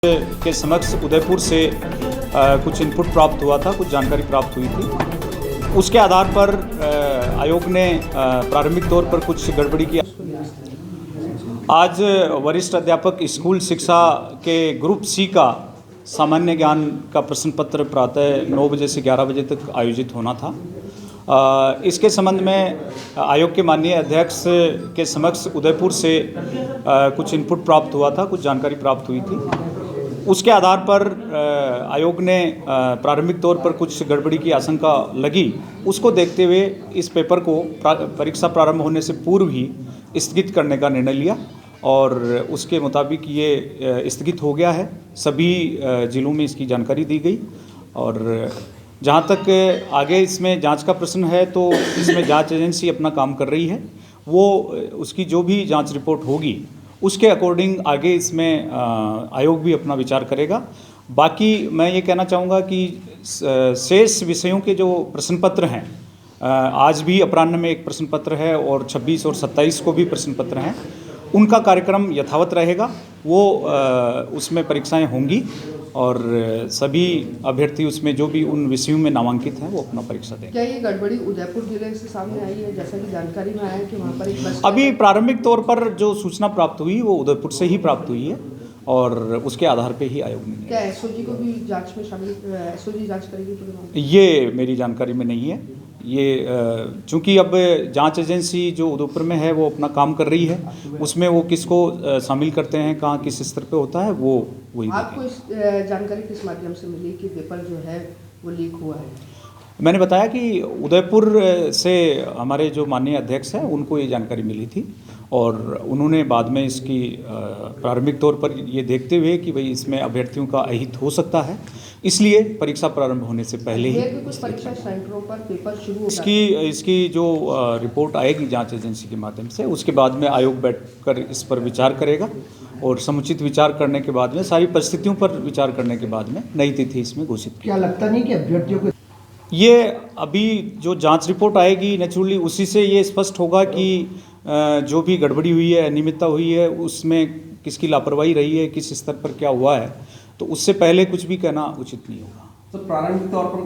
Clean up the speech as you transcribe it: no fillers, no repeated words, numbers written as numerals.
के समक्ष उदयपुर से कुछ इनपुट प्राप्त हुआ था, कुछ जानकारी प्राप्त हुई थी। उसके आधार पर आयोग ने प्रारंभिक तौर पर कुछ गड़बड़ी की। आज वरिष्ठ अध्यापक स्कूल शिक्षा के ग्रुप सी का सामान्य ज्ञान का प्रश्न पत्र प्रातः 9 बजे से 11 बजे तक आयोजित होना था। इसके संबंध में आयोग के माननीय अध्यक्ष के समक्ष उदयपुर से कुछ इनपुट प्राप्त हुआ था, कुछ जानकारी प्राप्त हुई थी। उसके आधार पर आयोग ने प्रारंभिक तौर पर कुछ गड़बड़ी की आशंका लगी। उसको देखते हुए इस पेपर को परीक्षा प्रारंभ होने से पूर्व ही स्थगित करने का निर्णय लिया और उसके मुताबिक ये स्थगित हो गया है। सभी जिलों में इसकी जानकारी दी गई और जहाँ तक आगे इसमें जांच का प्रश्न है तो इसमें जांच एजेंसी अपना काम कर रही है। वो उसकी जो भी जांच रिपोर्ट होगी उसके अकॉर्डिंग आगे इसमें आयोग भी अपना विचार करेगा। बाकी मैं ये कहना चाहूँगा कि शेष विषयों के जो प्रश्न पत्र हैं, आज भी अपराह्न में एक प्रश्न पत्र है और 26 और 27 को भी प्रश्न पत्र हैं, उनका कार्यक्रम यथावत रहेगा। वो उसमें परीक्षाएं होंगी और सभी अभ्यर्थी उसमें जो भी उन विषयों में नामांकित हैं वो अपना परीक्षा देंगे। क्या ये गड़बड़ी उदयपुर जिले से सामने आई है? जैसा कि जानकारी में आया है कि वहाँ पर एक बस अभी प्रारंभिक तौर पर जो सूचना प्राप्त हुई वो उदयपुर से ही प्राप्त हुई है और उसके आधार पे ही आयोग ने क्या एसओजी को भी जांच में शामिल, एसओजी जांच करेगी पूरे मामले? ये मेरी जानकारी में नहीं है। ये चूंकि अब जांच एजेंसी जो उदयपुर में है वो अपना काम कर रही है, उसमें वो किसको शामिल करते हैं, कहाँ किस स्तर पे होता है, वो वही आपको इस जानकारी किस माध्यम से मिली कि पेपर जो है वो लीक हुआ है? मैंने बताया कि उदयपुर से हमारे जो माननीय अध्यक्ष हैं उनको ये जानकारी मिली थी और उन्होंने बाद में इसकी प्रारंभिक तौर पर ये देखते हुए कि भाई इसमें अभ्यर्थियों का अहित हो सकता है, इसलिए परीक्षा प्रारंभ होने से पहले ही कुछ परीक्षा सेंटरों पर पेपर शुरू होगा। इसकी जो रिपोर्ट आएगी जांच एजेंसी के माध्यम से, उसके बाद में आयोग बैठकर इस पर विचार करेगा और समुचित विचार करने के बाद में, सारी परिस्थितियों पर विचार करने के बाद में नई तिथि इसमें घोषित की। क्या लगता नहीं कि अभ्यर्थियों को ये अभी जो जांच रिपोर्ट आएगी नेचुरली उसी से ये स्पष्ट होगा कि जो भी गड़बड़ी हुई है, अनियमितता हुई है, उसमें किसकी लापरवाही रही है, किस स्तर पर क्या हुआ है, तो उससे पहले कुछ भी कहना उचित नहीं होगा। प्रारंभिक तौर पर